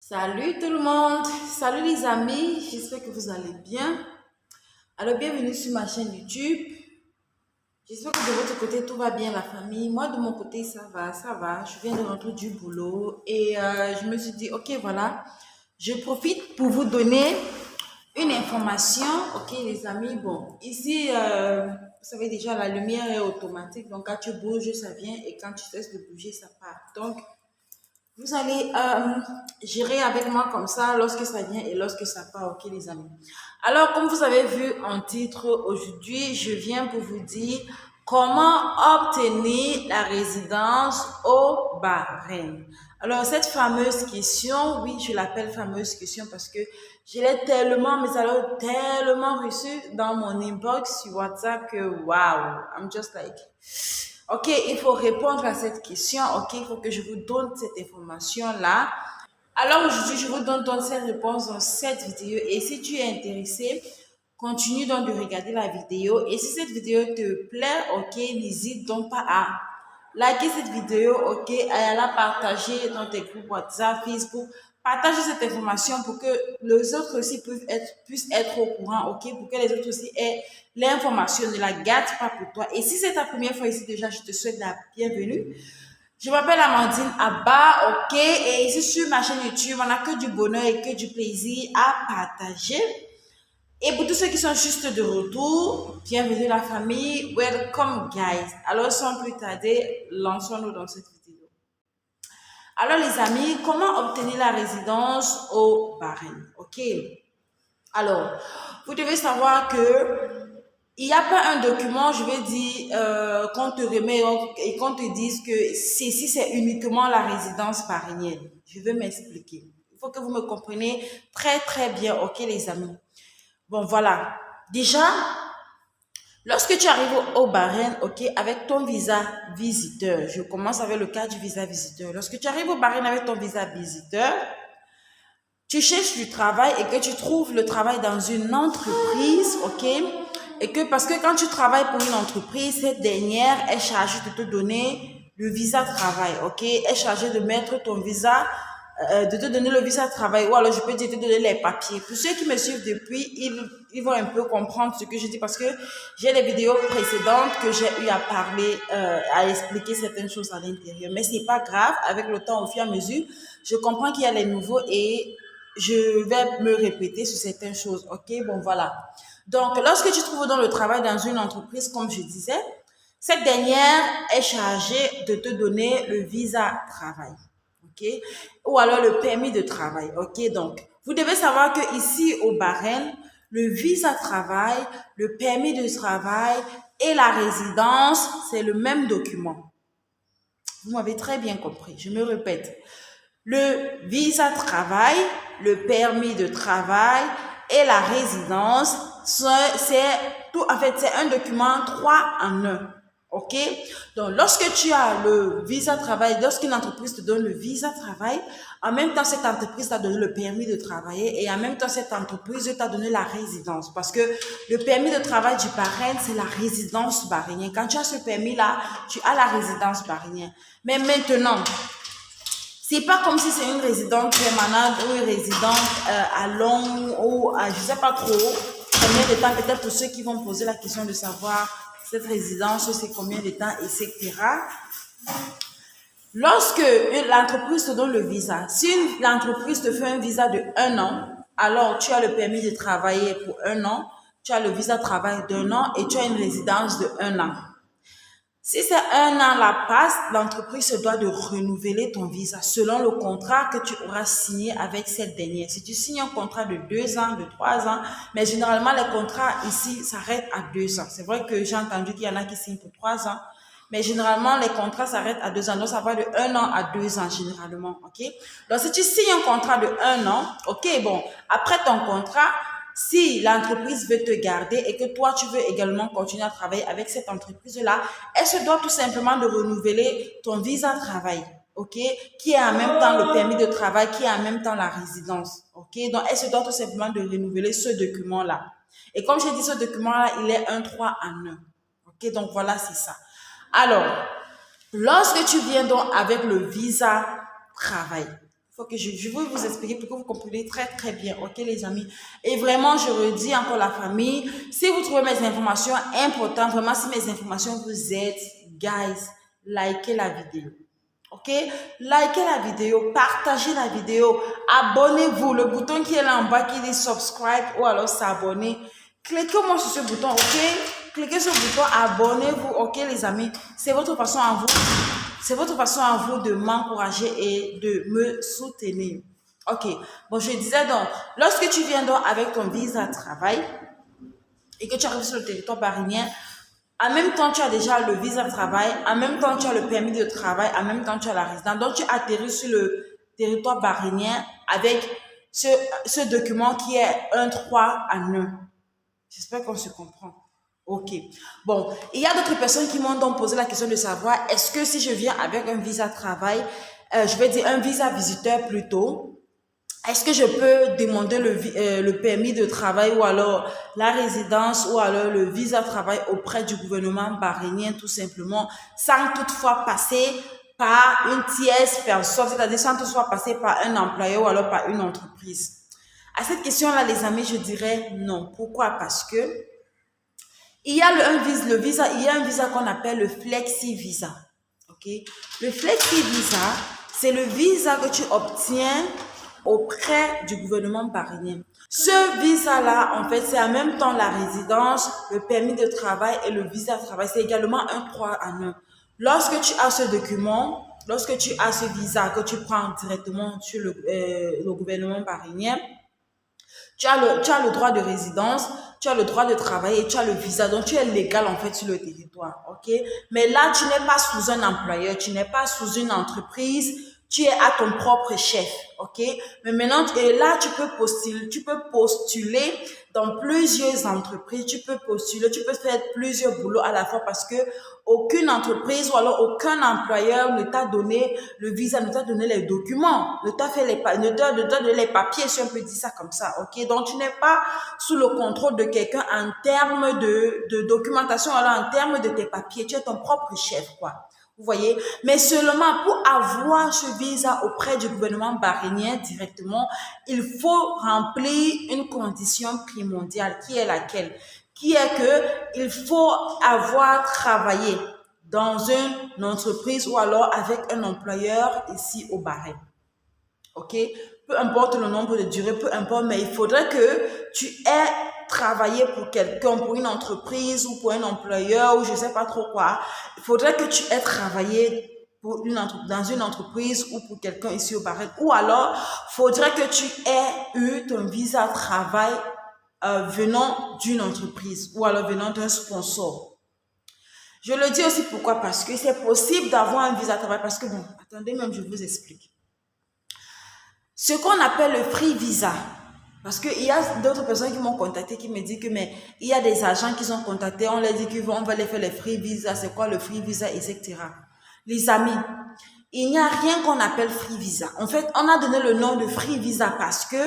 Salut tout le monde, salut les amis, j'espère que vous allez bien. Alors bienvenue sur ma chaîne YouTube. J'espère que de votre côté tout va bien la famille. Moi de mon côté ça va. Je viens de rentrer du boulot et je me suis dit ok voilà, je profite pour vous donner une information. Ok les amis, bon ici vous savez déjà la lumière est automatique donc quand tu bouges ça vient et quand tu cesses de bouger ça part. Donc vous allez gérer avec moi comme ça lorsque ça vient et lorsque ça part, ok les amis. Alors, comme vous avez vu en titre, aujourd'hui, je viens pour vous dire comment obtenir la résidence au Bahreïn. Alors, cette fameuse question, oui, je l'appelle fameuse question parce que je l'ai tellement, mais alors tellement reçue dans mon inbox sur WhatsApp que, wow, I'm just like... Ok, il faut répondre à cette question. Ok, il faut que je vous donne cette information-là. Alors aujourd'hui, je vous donne donc cette réponse dans cette vidéo. Et si tu es intéressé, continue donc de regarder la vidéo. Et si cette vidéo te plaît, ok, n'hésite donc pas à liker cette vidéo, ok, à la partager dans tes groupes WhatsApp, Facebook. Partage cette information pour que les autres aussi puissent être au courant, ok, pour que les autres aussi aient l'information. Ne la gâte pas pour toi. Et si c'est ta première fois ici déjà, je te souhaite la bienvenue. Je m'appelle Amandine Abba, ok, et ici sur ma chaîne YouTube, on n'a que du bonheur et que du plaisir à partager. Et pour tous ceux qui sont juste de retour, bienvenue la famille, welcome guys. Alors sans plus tarder, lançons-nous dans cette vidéo. Alors les amis, comment obtenir la résidence au Bahreïn, ok? Alors, vous devez savoir que il n'y a pas un document, je vais dire, qu'on te remet et qu'on te dise que ceci, c'est uniquement la résidence parrainienne. Je vais m'expliquer. Il faut que vous me compreniez très, très bien, ok, les amis. Bon, voilà. Déjà, lorsque tu arrives au Bahreïn, ok, avec ton visa visiteur, je commence avec le cas du visa visiteur. Lorsque tu arrives au Bahreïn avec ton visa visiteur, tu cherches du travail et que tu trouves le travail dans une entreprise, ok? Et que parce que quand tu travailles pour une entreprise, cette dernière est chargée de te donner le visa travail, ok? Est chargée de mettre ton visa, de te donner le visa travail, ou alors je peux dire te donner les papiers. Pour ceux qui me suivent depuis, ils vont un peu comprendre ce que je dis parce que j'ai les vidéos précédentes que j'ai eu à parler, à expliquer certaines choses à l'intérieur. Mais c'est pas grave, avec le temps, au fur et à mesure, je comprends qu'il y a les nouveaux et je vais me répéter sur certaines choses. OK, bon, voilà. Donc, lorsque tu trouves dans le travail dans une entreprise, comme je disais, cette dernière est chargée de te donner le visa travail. OK, ou alors le permis de travail. OK, donc, vous devez savoir que ici au Bahreïn, le visa travail, le permis de travail et la résidence, c'est le même document. Vous m'avez très bien compris. Je me répète. Le visa travail, le permis de travail et la résidence, c'est tout, en fait, c'est un document 3 en 1. OK? Donc, lorsque tu as le visa travail, lorsqu'une entreprise te donne le visa travail, en même temps, cette entreprise t'a donné le permis de travailler et en même temps, cette entreprise t'a donné la résidence. Parce que le permis de travail du Bahreïn, c'est la résidence bahreïnienne. Quand tu as ce permis-là, tu as la résidence bahreïnienne. Mais maintenant, c'est pas comme si c'est une résidence permanente ou une résidence à long ou à je sais pas trop combien de temps, peut-être pour ceux qui vont poser la question de savoir cette résidence, c'est combien de temps, etc. Lorsque l'entreprise te donne le visa, si l'entreprise te fait un visa de 1 an, alors tu as le permis de travailler pour 1 an, tu as le visa de travail d'1 an et tu as une résidence de 1 an. Si c'est 1 an la passe, l'entreprise se doit de renouveler ton visa selon le contrat que tu auras signé avec cette dernière. Si tu signes un contrat de 2 ans, de 3 ans, mais généralement les contrats ici s'arrêtent à 2 ans. C'est vrai que j'ai entendu qu'il y en a qui signent pour 3 ans, mais généralement les contrats s'arrêtent à 2 ans. Donc ça va de 1 an à 2 ans généralement, ok? Donc si tu signes un contrat de 1 an, ok, bon, après ton contrat, si l'entreprise veut te garder et que toi, tu veux également continuer à travailler avec cette entreprise-là, elle se doit tout simplement de renouveler ton visa de travail, ok, qui est en même temps le permis de travail, qui est en même temps la résidence, ok. Donc, elle se doit tout simplement de renouveler ce document-là. Et comme je dis, ce document-là, il est un 3 en 1, ok. Donc, voilà, c'est ça. Alors, lorsque tu viens donc avec le visa travail, il faut que je vais vous expliquer pour que vous compreniez très très bien, ok les amis. Et vraiment, je redis encore la famille, si vous trouvez mes informations importantes, vraiment si mes informations vous aident, guys, likez la vidéo. Ok, likez la vidéo, partagez la vidéo, abonnez-vous, le bouton qui est là en bas qui dit subscribe ou alors s'abonner. Cliquez-moi sur ce bouton, ok? Cliquez sur le bouton abonnez-vous, ok les amis? C'est votre façon à vous. C'est votre façon à vous de m'encourager et de me soutenir. Ok, bon je disais donc, lorsque tu viens donc avec ton visa de travail et que tu arrives sur le territoire barinien, en même temps tu as déjà le visa de travail, en même temps tu as le permis de travail, en même temps tu as la résidence. Donc tu atterris sur le territoire barinien avec ce document qui est un 3 en 1. J'espère qu'on se comprend. Ok. Bon, il y a d'autres personnes qui m'ont donc posé la question de savoir est-ce que si je viens avec un visa de travail, je vais dire un visa visiteur plutôt, est-ce que je peux demander le permis de travail ou alors la résidence ou alors le visa de travail auprès du gouvernement bahreïnien tout simplement sans toutefois passer par une tierce personne, c'est-à-dire sans toutefois passer par un employeur ou alors par une entreprise? À cette question-là, les amis, je dirais non. Pourquoi? Parce que il y a il y a un visa qu'on appelle le Flexi Visa. Ok? Le Flexi Visa, c'est le visa que tu obtiens auprès du gouvernement bahreïnien. Ce visa-là, en fait, c'est en même temps la résidence, le permis de travail et le visa de travail. C'est également un 3 en 1. Lorsque tu as ce document, lorsque tu as ce visa que tu prends directement sur le gouvernement bahreïnien, tu as le droit de résidence, tu as le droit de travailler et tu as le visa. Donc, tu es légal en fait sur le territoire. OK? Mais là, tu n'es pas sous un employeur, tu n'es pas sous une entreprise, tu es à ton propre chef. OK? Mais maintenant, et là, tu peux postuler dans plusieurs entreprises, tu peux faire plusieurs boulots à la fois parce que aucune entreprise ou alors aucun employeur ne t'a donné le visa, ne t'a donné les documents, ne t'a donné les papiers, si on peut dire ça comme ça, ok? Donc, tu n'es pas sous le contrôle de quelqu'un en termes de documentation, alors en termes de tes papiers, tu es ton propre chef, quoi. Vous voyez? Mais seulement pour avoir ce visa auprès du gouvernement bahreïnien directement, il faut remplir une condition primordiale qui est laquelle? Qui est que il faut avoir travaillé dans une entreprise ou alors avec un employeur ici au Bahreïn. Ok? Peu importe le nombre de durées, peu importe, mais il faudrait que tu aies travaillé pour quelqu'un, pour une entreprise ou pour un employeur ou je ne sais pas trop quoi. Il faudrait que tu aies travaillé dans une entreprise ou pour quelqu'un ici au Bahreïn. Ou alors, il faudrait que tu aies eu ton visa de travail venant d'une entreprise ou alors venant d'un sponsor. Je le dis aussi pourquoi? Parce que c'est possible d'avoir un visa de travail parce que bon, attendez même, je vous explique. Ce qu'on appelle le free visa, parce qu'il y a d'autres personnes qui m'ont contacté qui me disent que mais il y a des agents qui sont contactés, on leur dit qu'on va les faire les free visa, c'est quoi le free visa, etc. Les amis, il n'y a rien qu'on appelle free visa. En fait, on a donné le nom de free visa parce que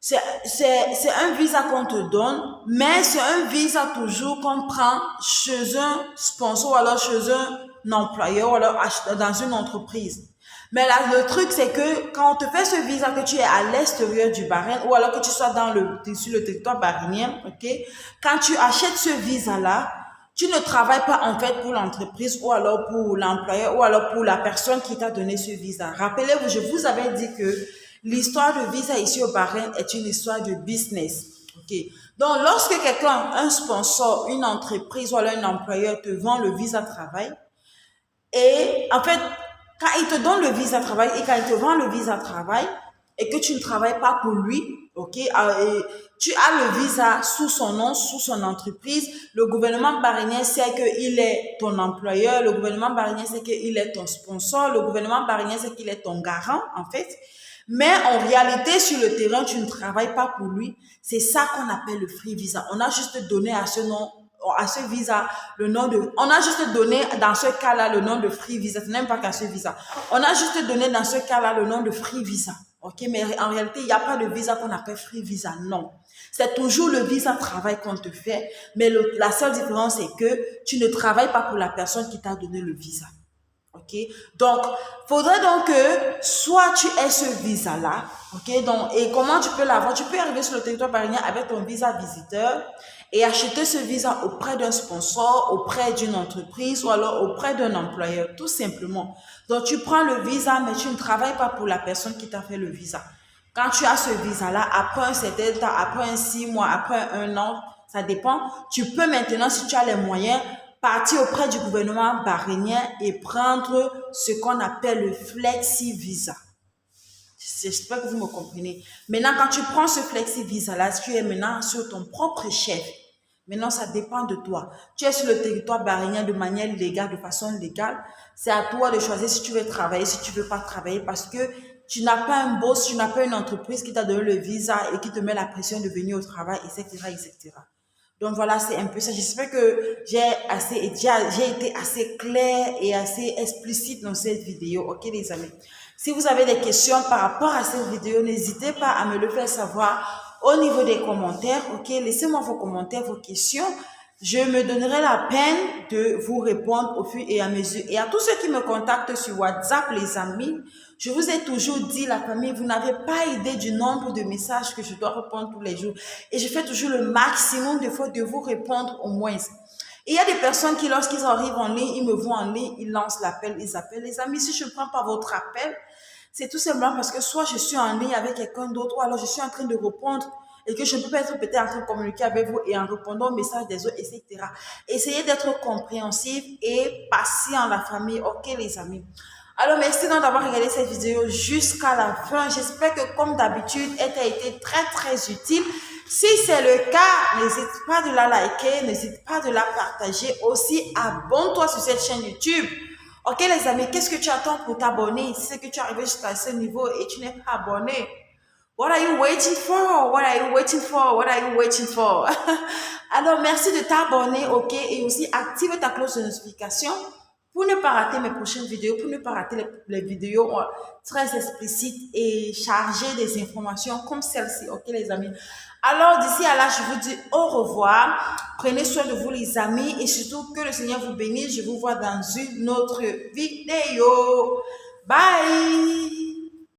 c'est un visa qu'on te donne, mais c'est un visa toujours qu'on prend chez un sponsor ou alors chez un employeur ou alors dans une entreprise. Mais là, le truc, c'est que quand on te fait ce visa, que tu es à l'extérieur du Bahreïn ou alors que tu sois sur le territoire bahreïnien, ok? Quand tu achètes ce visa-là, tu ne travailles pas en fait pour l'entreprise ou alors pour l'employeur ou alors pour la personne qui t'a donné ce visa. Rappelez-vous, je vous avais dit que l'histoire de visa ici au Bahreïn est une histoire de business. Ok. Donc, lorsque quelqu'un, un sponsor, une entreprise ou alors un employeur te vend le visa de travail, et en fait, quand il te donne le visa de travail et quand il te vend le visa de travail et que tu ne travailles pas pour lui, ok, et tu as le visa sous son nom, sous son entreprise, le gouvernement bahreïnien sait qu'il est ton employeur, le gouvernement bahreïnien sait qu'il est ton sponsor, le gouvernement bahreïnien sait qu'il est ton garant, en fait. Mais en réalité, sur le terrain, tu ne travailles pas pour lui. C'est ça qu'on appelle le free visa. On a juste donné à ce nom, à ce visa, le nom de, on a juste donné dans ce cas-là le nom de free visa. Ce n'est même pas qu'à ce visa. On a juste donné dans ce cas-là le nom de free visa. Ok, mais en réalité, il n'y a pas de visa qu'on appelle free visa. Non. C'est toujours le visa travail qu'on te fait. Mais la seule différence, c'est que tu ne travailles pas pour la personne qui t'a donné le visa. Ok, ok? Donc, faudrait donc que soit tu aies ce visa-là, ok? Donc, et comment tu peux l'avoir? Tu peux arriver sur le territoire bahaméen avec ton visa visiteur et acheter ce visa auprès d'un sponsor, auprès d'une entreprise ou alors auprès d'un employeur, tout simplement. Donc, tu prends le visa, mais tu ne travailles pas pour la personne qui t'a fait le visa. Quand tu as ce visa-là, après un certain temps, après 6 mois, après un an, ça dépend, tu peux maintenant, si tu as les moyens, partir auprès du gouvernement bahreïnien et prendre ce qu'on appelle le flexi visa. J'espère que vous me comprenez. Maintenant, quand tu prends ce flexi visa-là, tu es maintenant sur ton propre chef. Maintenant, ça dépend de toi. Tu es sur le territoire bahreïnien de manière légale, de façon légale. C'est à toi de choisir si tu veux travailler, si tu veux pas travailler, parce que tu n'as pas un boss, tu n'as pas une entreprise qui t'a donné le visa et qui te met la pression de venir au travail, etc., etc. Donc voilà, c'est un peu ça. J'espère que j'ai été assez claire et assez explicite dans cette vidéo. Ok, les amis. Si vous avez des questions par rapport à cette vidéo, n'hésitez pas à me le faire savoir au niveau des commentaires. Ok, laissez-moi vos commentaires, vos questions. Je me donnerai la peine de vous répondre au fur et à mesure. Et à tous ceux qui me contactent sur WhatsApp, les amis, je vous ai toujours dit, la famille, vous n'avez pas idée du nombre de messages que je dois répondre tous les jours. Et je fais toujours le maximum de fois de vous répondre au moins. Et il y a des personnes qui, lorsqu'ils arrivent en ligne, ils me voient en ligne, ils lancent l'appel, ils appellent. Les amis, si je ne prends pas votre appel, c'est tout simplement parce que soit je suis en ligne avec quelqu'un d'autre, ou alors je suis en train de répondre et que je ne peux pas être peut-être en train de communiquer avec vous et en répondant aux messages des autres, etc. Essayez d'être compréhensif et patient, la famille. Ok, les amis. Alors, merci donc d'avoir regardé cette vidéo jusqu'à la fin. J'espère que, comme d'habitude, elle t'a été très, très utile. Si c'est le cas, n'hésite pas de la liker, n'hésite pas de la partager. Aussi, abonne-toi sur cette chaîne YouTube. Ok, les amis, qu'est-ce que tu attends pour t'abonner? Si c'est que tu es arrivé jusqu'à ce niveau et tu n'es pas abonné, what are you waiting for? What are you waiting for? What are you waiting for? Alors, merci de t'abonner, ok? Et aussi, active ta cloche de notification pour ne pas rater mes prochaines vidéos, pour ne pas rater les vidéos très explicites et chargées des informations comme celle-ci, ok les amis? Alors d'ici à là, je vous dis au revoir, prenez soin de vous les amis et surtout que le Seigneur vous bénisse. Je vous vois dans une autre vidéo. Bye!